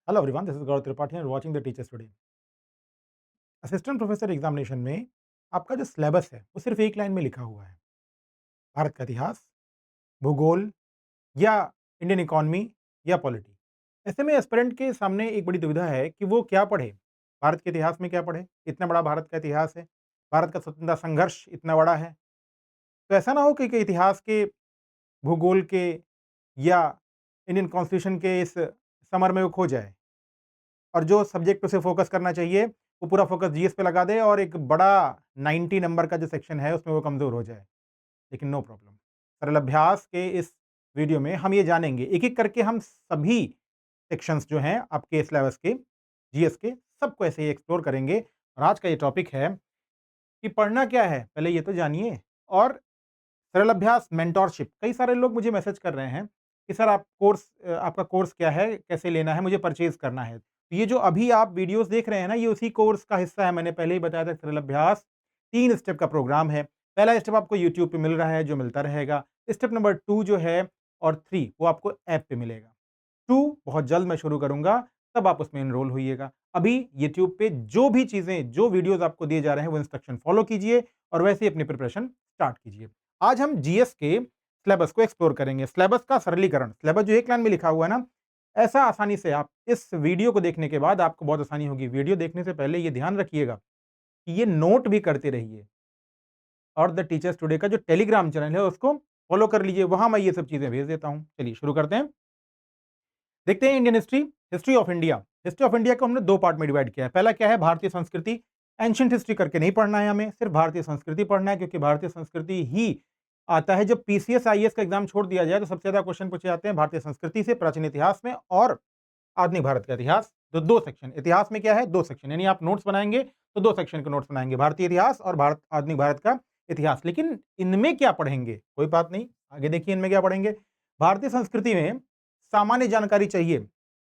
Hello everyone, this is Gaurav Tripathi and watching the teachers today. Assistant professor examination में आपका जो syllabus है वो सिर्फ एक लाइन में लिखा हुआ है। भारत का इतिहास, भूगोल या इंडियन इकोनॉमी या पॉलिटी। ऐसे में एस्पिरेंट के सामने एक बड़ी दुविधा है कि वो क्या पढ़े। भारत के इतिहास में क्या पढ़े? इतना बड़ा भारत का इतिहास है, भारत का स्वतंत्रता संघर्ष इतना बड़ा है। तो ऐसा ना हो कि इतिहास के, भूगोल के या इंडियन कॉन्स्टिट्यूशन के इस समर में वो खो जाए और जो सब्जेक्ट उसे फ़ोकस करना चाहिए, वो पूरा फ़ोकस जीएस पे लगा दे और एक बड़ा 90 नंबर का जो सेक्शन है, उसमें वो कमज़ोर हो जाए। लेकिन नो प्रॉब्लम। सरल अभ्यास के इस वीडियो में हम ये जानेंगे, एक-एक करके हम सभी सेक्शंस जो हैं आपके सिलेबस के, जीएस के, सबको ऐसे ही एक्सप्लोर करेंगे। और आज का ये टॉपिक है कि पढ़ना क्या है, पहले ये तो जानिए। और सरल अभ्यास मेंटरशिप, कई सारे लोग मुझे मैसेज कर रहे हैं कि सर आप आपका कोर्स क्या है, कैसे लेना है, मुझे परचेज करना है। तो ये जो अभी आप वीडियोस देख रहे हैं ना, ये उसी कोर्स का हिस्सा है। मैंने पहले ही बताया था, सरल अभ्यास 3 स्टेप का प्रोग्राम है। पहला स्टेप आपको यूट्यूब पे मिल रहा है, जो मिलता रहेगा। स्टेप नंबर 2 जो है और 3 वो आपको ऐप पे मिलेगा। 2 बहुत जल्द मैं शुरू करूँगा, तब आप उसमें एनरोल होइएगा। अभी यूट्यूब पे जो भी चीज़ें, जो वीडियोज़ आपको दिए जा रहे हैं, वो इंस्ट्रक्शन फॉलो कीजिए और वैसे ही अपनी प्रिपरेशन स्टार्ट कीजिए। आज हम जीएस के सिलेबस को एक्सप्लोर करेंगे। सिलेबस का सरलीकरण, सिलेबस जो एक लाइन में लिखा हुआ है ना, ऐसा आसानी से आप इस वीडियो को देखने के बाद आपको बहुत आसानी होगी। वीडियो देखने से पहले ये ध्यान रखिएगा कि ये नोट भी करते रहिए और द टीचर्स टुडे का जो टेलीग्राम चैनल है, उसको फॉलो कर लीजिए। वहाँ मैं ये सब चीज़ें भेज देता हूँ। चलिए शुरू करते हैं। देखते हैं Indian history, history of India. History of India को हमने 2 पार्ट में डिवाइड किया है। पहला क्या है? भारतीय संस्कृति। एंशिएंट हिस्ट्री करके नहीं पढ़ना है हमें, सिर्फ भारतीय संस्कृति पढ़ना है, क्योंकि भारतीय संस्कृति ही आता है। जब पीसीएस, आईएएस का एग्जाम छोड़ दिया जाए तो सबसे ज्यादा क्वेश्चन पूछे जाते हैं भारतीय संस्कृति से, प्राचीन इतिहास में और आधुनिक भारत का इतिहास। तो 2 सेक्शन इतिहास में क्या है? 2 सेक्शन, यानी आप नोट्स बनाएंगे तो 2 सेक्शन के नोट्स बनाएंगे, भारतीय इतिहास और भारत आधुनिक भारत का इतिहास। लेकिन इनमें क्या पढ़ेंगे? कोई बात नहीं, आगे देखिए इनमें क्या पढ़ेंगे। भारतीय संस्कृति में सामान्य जानकारी चाहिए,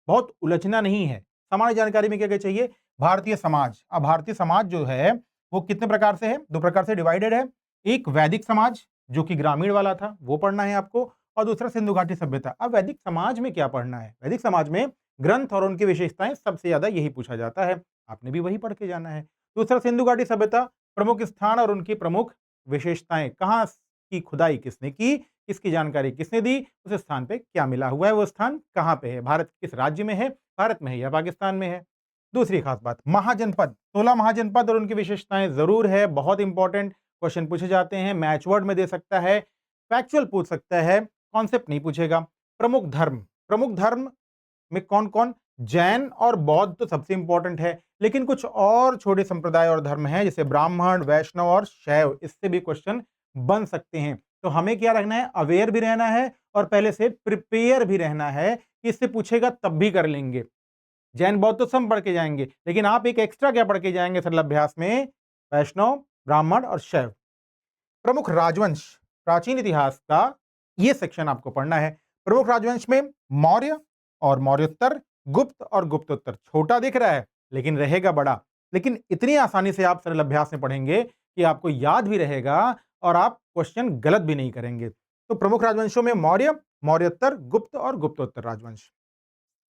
बहुत उलझना नहीं है। सामान्य जानकारी में क्या-क्या चाहिए? भारतीय समाज। अब भारतीय समाज जो है वो कितने प्रकार से है? 2 प्रकार से डिवाइडेड है। एक वैदिक समाज जो कि ग्रामीण वाला था, वो पढ़ना है आपको, और दूसरा सिंधु घाटी सभ्यता। अब वैदिक समाज में क्या पढ़ना है? वैदिक समाज में ग्रंथ और उनकी विशेषताएं सबसे ज्यादा यही पूछा जाता है, आपने भी वही पढ़ के जाना है। दूसरा सिंधु घाटी सभ्यता, प्रमुख स्थान और उनकी प्रमुख विशेषताएं, कहाँ की खुदाई किसने की, इसकी जानकारी किसने दी, उस स्थान पे क्या मिला हुआ है, वो स्थान कहाँ पे है, भारत किस राज्य में है, भारत में है या पाकिस्तान में है। दूसरी खास बात, महाजनपद, 16 महाजनपद और उनकी विशेषताएं जरूर है, बहुत इंपॉर्टेंट क्वेश्चन पूछे जाते हैं। मैच वर्ड में दे सकता है, फैक्चुअल पूछ सकता है, कॉन्सेप्ट नहीं पूछेगा। प्रमुख धर्म, प्रमुख धर्म में कौन कौन? जैन और बौद्ध तो सबसे इंपॉर्टेंट है, लेकिन कुछ और छोटे संप्रदाय और धर्म हैं, जैसे ब्राह्मण, वैष्णव और शैव, इससे भी क्वेश्चन बन सकते हैं। तो हमें क्या रखना है? अवेयर भी रहना है और पहले से प्रिपेयर भी रहना है कि इससे पूछेगा तब भी कर लेंगे। जैन बौद्ध तो सब पढ़ के जाएंगे, लेकिन आप एक एक्स्ट्रा क्या पढ़ के जाएंगे सरल अभ्यास में? वैष्णव, ब्राह्मण और शैव। प्रमुख राजवंश, प्राचीन इतिहास का ये सेक्शन आपको पढ़ना है। प्रमुख राजवंश में मौर्य और मौर्योत्तर, गुप्त और गुप्तोत्तर। छोटा दिख रहा है लेकिन रहेगा बड़ा, लेकिन इतनी आसानी से आप सरल अभ्यास में पढ़ेंगे कि आपको याद भी रहेगा और आप क्वेश्चन गलत भी नहीं करेंगे। तो प्रमुख राजवंशों में मौर्य, मौर्योत्तर, गुप्त और गुप्तोत्तर राजवंश।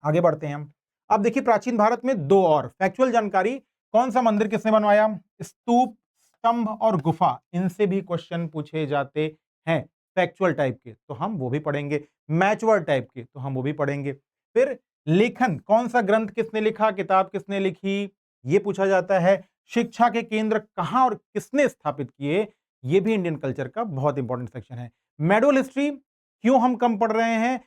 आगे बढ़ते हैं हम। अब देखिए, प्राचीन भारत में 2 और फैक्चुअल जानकारी, कौन सा मंदिर किसने बनवाया, स्तूप, स्तंभ और गुफा, इनसे भी क्वेश्चन पूछे जाते हैं फैक्चुअल टाइप के, तो हम वो भी पढ़ेंगे। मैचवर्ड टाइप के, तो हम वो भी पढ़ेंगे। फिर लेखन, कौन सा ग्रंथ किसने लिखा, किताब किसने लिखी, ये पूछा जाता है। शिक्षा के केंद्र कहां और किसने स्थापित किए, ये भी इंडियन कल्चर का बहुत इंपॉर्टेंट सेक्शन है। मेडोल हिस्ट्री, क्यों हम कम पढ़ रहे हैं?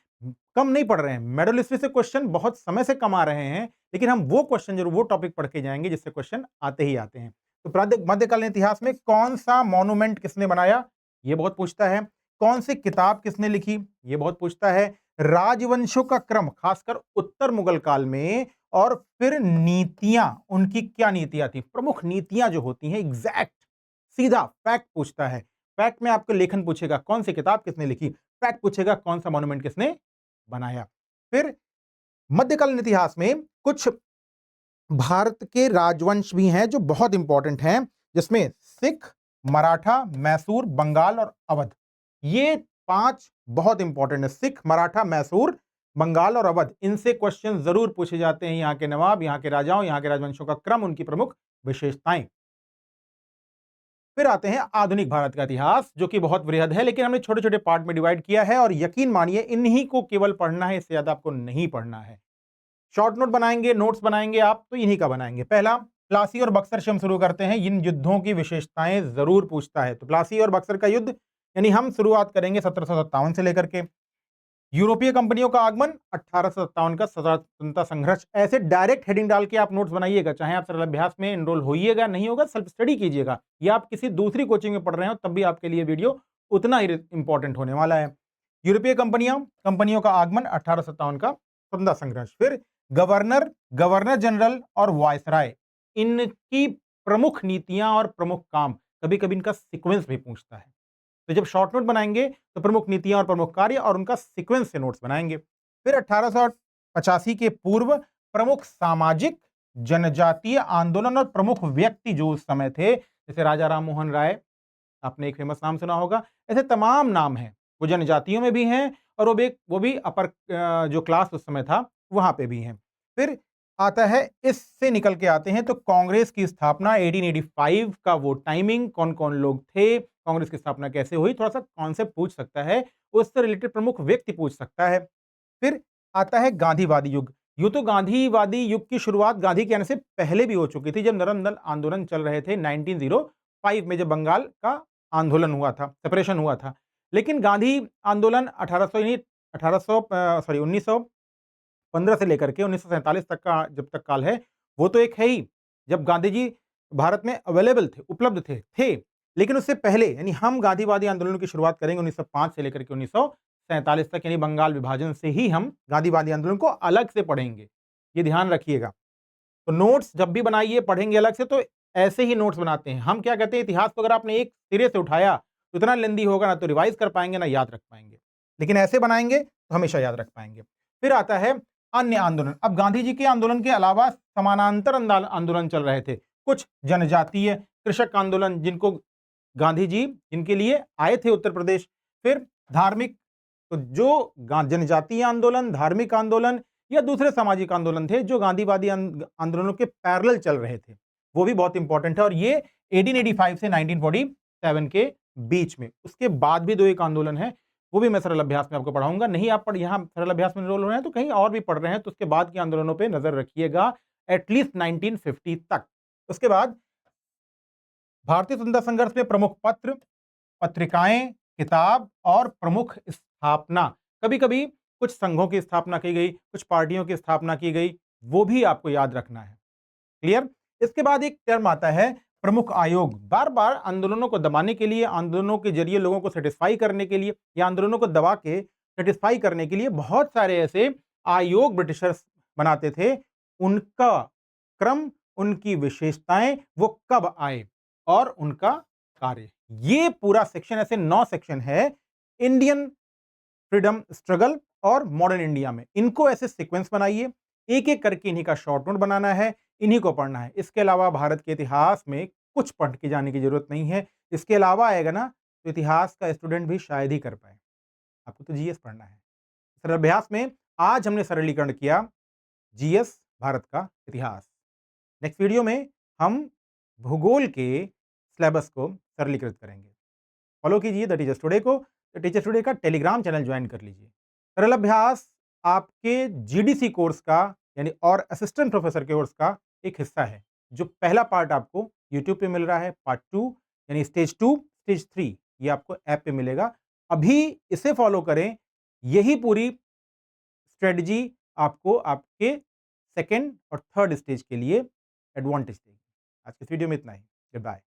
कम नहीं पढ़ रहे हैं, मेडल हिस्ट्री से क्वेश्चन बहुत समय से कम आ रहे हैं, लेकिन हम वो क्वेश्चन जरूर, वो टॉपिक पढ़ के जाएंगे जिससे क्वेश्चन आते ही आते हैं। तो मध्यकालीन इतिहास में कौन सा मॉन्यूमेंट किसने बनाया, ये बहुत पूछता है। कौन सी किताब किसने लिखी, ये बहुत पूछता है। राजवंशों का क्रम, खासकर उत्तर मुगल काल में, और फिर नीतियां, उनकी क्या नीतियां थी, प्रमुख नीतियां जो होती हैं, एग्जैक्ट सीधा फैक्ट पूछता है। फैक्ट में आपको लेखन पूछेगा, कौन सी किताब किसने लिखी। फैक्ट पूछेगा, कौन सा मॉन्यूमेंट किसने बनाया। फिर मध्यकालीन इतिहास में कुछ भारत के राजवंश भी हैं जो बहुत इंपॉर्टेंट हैं, जिसमें सिख, मराठा, मैसूर, बंगाल और अवध। ये 5 बहुत इंपॉर्टेंट है, सिख, मराठा, मैसूर, बंगाल और अवध, इनसे क्वेश्चन जरूर पूछे जाते हैं। यहाँ के नवाब, यहाँ के राजाओं, यहाँ के राजवंशों का क्रम, उनकी प्रमुख विशेषताएं। फिर आते हैं आधुनिक भारत का इतिहास, जो कि बहुत वृहद है, लेकिन हमने छोटे छोटे पार्ट में डिवाइड किया है और यकीन मानिए इन्हीं को केवल पढ़ना है, इससे ज्यादा आपको नहीं पढ़ना है। शॉर्ट नोट बनाएंगे, नोट्स बनाएंगे आप, तो इन्हीं का बनाएंगे। पहला, प्लासी और बक्सर से हम शुरू करते हैं। इन युद्धों की विशेषताएं जरूर पूछता है। तो प्लासी और बक्सर का युद्ध, यानी हम शुरुआत करेंगे 1757 से लेकर के। यूरोपीय कंपनियों का आगमन, 1857 का स्वतंत्रता संघर्ष। ऐसे डायरेक्ट हेडिंग डाल के आप नोट्स बनाइएगा, चाहे आप सरल अभ्यास में एनरोल होइएगा, नहीं होगा सेल्फ स्टडी कीजिएगा, या आप किसी दूसरी कोचिंग में पढ़ रहे हो तब भी आपके लिए वीडियो उतना ही इंपॉर्टेंट होने वाला है। यूरोपीय कंपनियों का आगमन, 1857 का स्वतंत्रता संघर्ष। फिर गवर्नर, गवर्नर जनरल और वायसराय, इनकी प्रमुख नीतियां और प्रमुख काम, कभी कभी इनका सीक्वेंस भी पूछता है। तो जब शॉर्ट नोट बनाएंगे तो प्रमुख नीतियां और प्रमुख कार्य और उनका सीक्वेंस से नोट्स बनाएंगे। फिर 1885 के पूर्व प्रमुख सामाजिक जनजातीय आंदोलन और प्रमुख व्यक्ति जो उस समय थे, जैसे राजा राम मोहन राय, आपने एक फेमस नाम सुना होगा। ऐसे तमाम नाम हैं, वो जनजातियों में भी हैं और वो भी अपर जो क्लास उस समय था वहां पे भी हैं। फिर आता है, इससे निकल के आते हैं तो कांग्रेस की स्थापना 1885 का वो टाइमिंग, कौन कौन लोग थे, कांग्रेस की स्थापना कैसे हुई, थोड़ा सा कॉन्सेप्ट पूछ सकता है, उससे रिलेटेड प्रमुख व्यक्ति पूछ सकता है। फिर आता है गांधीवादी युग। यूं तो गांधीवादी युग की शुरुआत गांधी के आने से पहले भी हो चुकी थी, जब नरम दल आंदोलन चल रहे थे 1905 में, जब बंगाल का आंदोलन हुआ था, सेपरेशन हुआ था। लेकिन गांधी आंदोलन 1915 से लेकर के 1947 तक का जब तक काल है, वो तो एक है ही, जब गांधी जी भारत में अवेलेबल थे, उपलब्ध थे। लेकिन उससे पहले, यानी हम गांधीवादी आंदोलन की शुरुआत करेंगे 1905 से लेकर के 1947 तक, यानी बंगाल विभाजन से ही हम गांधीवादी आंदोलन को अलग से पढ़ेंगे, ये ध्यान रखिएगा। तो नोट्स जब भी बनाइए, पढ़ेंगे अलग से, तो ऐसे ही नोट्स बनाते हैं। हम क्या कहते हैं, इतिहास को अगर आपने एक सिरे से उठाया तो इतना लेंदी होगा, ना तो रिवाइज कर पाएंगे ना याद रख पाएंगे, लेकिन ऐसे बनाएंगे तो हमेशा याद रख पाएंगे। फिर आता है अन्य आंदोलन। अब गांधी जी के आंदोलन के अलावा समानांतर आंदोलन चल रहे थे, कुछ जनजातीय, कृषक आंदोलन, जिनको गांधी जी इनके लिए आए थे उत्तर प्रदेश। फिर धार्मिक, तो जो जनजातीय आंदोलन, धार्मिक आंदोलन या दूसरे सामाजिक आंदोलन थे जो गांधीवादी आंदोलनों के पैरेलल चल रहे थे, वो भी बहुत इंपॉर्टेंट है। और ये 1885 से 1947 के बीच में, उसके बाद भी दो एक आंदोलन है, वो भी मैं सरल अभ्यास में आपको पढ़ाऊंगा। नहीं आप यहाँ सरल अभ्यास में एनरोल हो रहे हैं तो कहीं और भी पढ़ रहे हैं, तो उसके बाद के आंदोलनों पर नजर रखिएगा, एटलीस्ट 1950 तक। उसके बाद भारतीय स्वतंत्रता संघर्ष में प्रमुख पत्र, पत्रिकाएं, किताब और प्रमुख स्थापना, कभी कभी कुछ संघों की स्थापना की गई, कुछ पार्टियों की स्थापना की गई, वो भी आपको याद रखना है। क्लियर? इसके बाद एक टर्म आता है प्रमुख आयोग। बार बार आंदोलनों को दबाने के लिए, आंदोलनों के जरिए लोगों को सेटिस्फाई करने के लिए, या आंदोलनों को दबा के सेटिस्फाई करने के लिए बहुत सारे ऐसे आयोग ब्रिटिशर्स बनाते थे। उनका क्रम, उनकी विशेषताएं, वो कब आए और उनका कार्य, ये पूरा सेक्शन, ऐसे 9 सेक्शन है इंडियन फ्रीडम स्ट्रगल और मॉडर्न इंडिया में। इनको ऐसे सीक्वेंस बनाइए, एक एक करके इन्हीं का शॉर्ट नोट बनाना है, इन्हीं को पढ़ना है। इसके अलावा भारत के इतिहास में कुछ पढ़ के जाने की जरूरत नहीं है। इसके अलावा आएगा ना, तो इतिहास का स्टूडेंट भी शायद ही कर पाए, आपको तो जीएस पढ़ना है। सरल अभ्यास में आज हमने सरलीकरण किया जीएस, भारत का इतिहास। नेक्स्ट वीडियो में हम भूगोल के सिलेबस को सरलीकृत करेंगे। फॉलो कीजिए द टीचर्स टुडे को, द टीचर्स टुडे का टेलीग्राम चैनल ज्वाइन कर लीजिए। सरल अभ्यास आपके जीडीसी कोर्स का, यानी और असिस्टेंट प्रोफेसर के कोर्स का एक हिस्सा है। जो पहला पार्ट आपको यूट्यूब पे मिल रहा है, पार्ट 2 यानी स्टेज 2, स्टेज 3 ये आपको ऐप पे मिलेगा। अभी इसे फॉलो करें, यही पूरी स्ट्रेटजी आपको आपके सेकंड और थर्ड स्टेज के लिए एडवांटेज देगी। आज के वीडियो में इतना ही। Good bye.